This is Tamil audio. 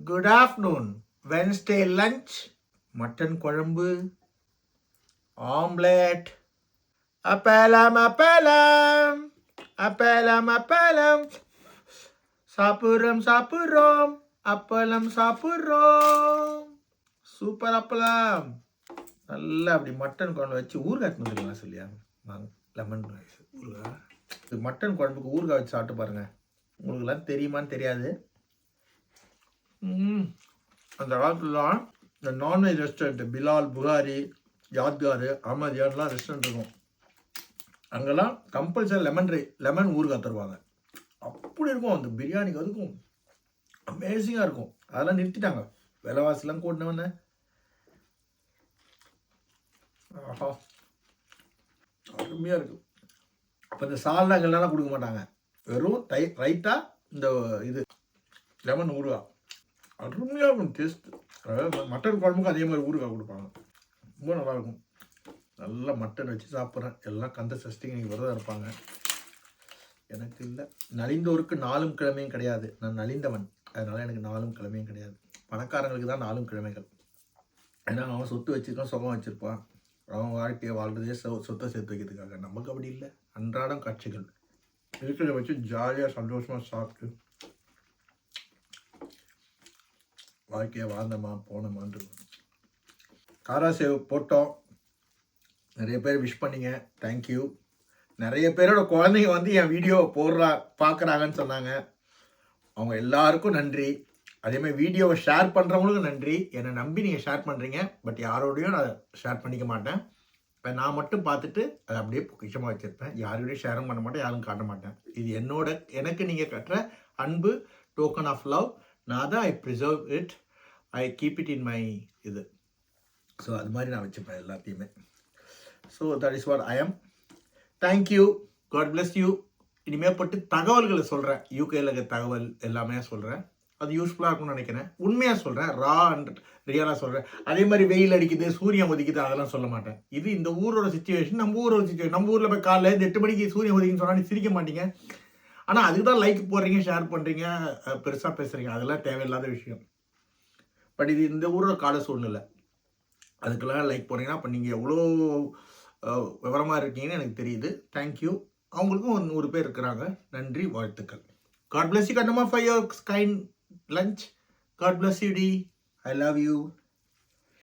Good afternoon. Wednesday lunch, mutton குழம்பு, omelette, அப்பளம் அப்பளம் அப்பளம் அப்பளம் சாப்பிட்றோம் சாப்பிட்றோம் அப்பளம் சாப்பிட்றோம். சூப்பர் அப்பளம். நல்லா அப்படி மட்டன் குழம்பு வச்சு ஊறுகாய் வந்துருக்கலாம் சொல்லியா லெமன் ரைஸ் ஊறுகாய். இது மட்டன் குழம்புக்கு ஊறுகாய் வச்சு சாப்பிட்டு பாருங்க. உங்களுக்குலாம் தெரியுமான்னு தெரியாது. அந்த காலத்துலலாம் இந்த நான்வெஜ் ரெஸ்டாரண்ட் பிலால், புகாரி, யாத்கார், அஹமதியான்லாம் ரெஸ்டாரண்ட் இருக்கும். அங்கெல்லாம் கம்பல்சரி லெமன் ஊறுகாய் தருவாங்க. அப்படி இருக்கும் அந்த பிரியாணிக்கு. அதுக்கும் அமேசிங்காக இருக்கும். அதெல்லாம் நிறுத்திட்டாங்க. விலைவாசிலாம் கூட்டினவன. ஆஹா, அருமையாக இருக்கும். அப்போ இந்த சால்னாங்கள்லாம் கொடுக்க மாட்டாங்க. வெறும் ரைட்டாக இந்த இது லெமன் ஊறுகாய் அருமையாக இருக்கும் டேஸ்ட். அதாவது மட்டன் குழம்புக்கு அதே மாதிரி ஊறுகாய் கொடுப்பாங்க. ரொம்ப நல்லாயிருக்கும். நல்லா மட்டன் வச்சு சாப்பிட்றேன். எல்லாம் கந்த சஷ்டிக்கு நீங்கள் விரதம் இருப்பாங்க. எனக்கு இல்லை. நலிந்தோருக்கு நாளும் கிழமையும் கிடையாது. நான் நலிந்தவன். அதனால் எனக்கு நாளும் கிழமையும் கிடையாது. பணக்காரங்களுக்கு தான் நாளும் கிழமைகள். ஏன்னா அவன் சொத்து வச்சுருக்கான், சுகம் வச்சுருப்பான். அவன் வாழ்க்கையை வாழ்றதே சொத்தை சேர்த்து வைக்கிறதுக்காக. நமக்கு அப்படி இல்லை. அன்றாடம் காட்சிகள் இருக்கிறத வச்சு ஜாலியாக சந்தோஷமாக சாப்பிட்டு வாழ்க்கையை வாழ்ந்தமா போனோமான்னு. காரா சேவ் போட்டோம். நிறைய பேர் விஷ் பண்ணிங்க. தேங்க்யூ. நிறைய பேரோட குழந்தைங்க வந்து என் வீடியோ பார்க்குறாங்கன்னு சொன்னாங்க. அவங்க எல்லாருக்கும் நன்றி. அதேமாதிரி வீடியோவை ஷேர் பண்ணுறவங்களுக்கும் நன்றி. என்னை நம்பி நீங்கள் ஷேர் பண்ணுறீங்க. பட் யாரோடையும் நான் ஷேர் பண்ணிக்க மாட்டேன். இப்போ நான் மட்டும் பார்த்துட்டு அதை அப்படியே பொக்கிஷமாக வச்சுருப்பேன். யாரோடையும் ஷேரும் பண்ண மாட்டேன், யாரும் காட்ட மாட்டேன். இது எனக்கு நீங்கள் கட்டுற அன்பு, டோக்கன் ஆஃப் லவ். நான் தான் I preserve it, I keep it in my இது. ஸோ அது மாதிரி நான் வச்சுப்பேன் எல்லாத்தையுமே. So that is what I am. Thank you. God bless you. இனிமேல் போட்டு தகவல்களை சொல்கிறேன். யூகேயில் இருக்க தகவல் எல்லாமே சொல்கிறேன். அது யூஸ்ஃபுல்லாக இருக்கும்னு நினைக்கிறேன். உண்மையாக சொல்கிறேன். ரா அண்ட் ரியலாக சொல்கிறேன். அதே மாதிரி வெயில் அடிக்குது, சூரியன் ஒதிக்குது, அதெல்லாம் சொல்ல மாட்டேன். இது இந்த ஊரோட சுச்சுவேஷன், நம்ம ஊரோட சுச்சுவேஷன். நம்ம ஊரில் போய் காலையில் 8 மணிக்கு சூரியன் ஒதிக்குன்னு சொன்னால் நீ சிரிக்க மாட்டீங்க. ஆனால் அதுக்கு தான் லைக் போடுறீங்க, ஷேர் பண்ணுறீங்க, பெருசாக பேசுகிறீங்க. அதெல்லாம் தேவையில்லாத விஷயம். பட் இது இந்த ஊரோட கால சூழ்நிலை. அதுக்கெல்லாம் லைக் போடுறீங்கன்னா அப்போ நீங்கள் எவ்வளோ விவரமாக இருக்கீங்கன்னு எனக்கு தெரியுது. தேங்க்யூ. அவங்களுக்கும் 100 பேர் இருக்கிறாங்க. நன்றி, வாழ்த்துக்கள். God bless you, Kannamma, for your kind lunch. God bless you, D. I love you.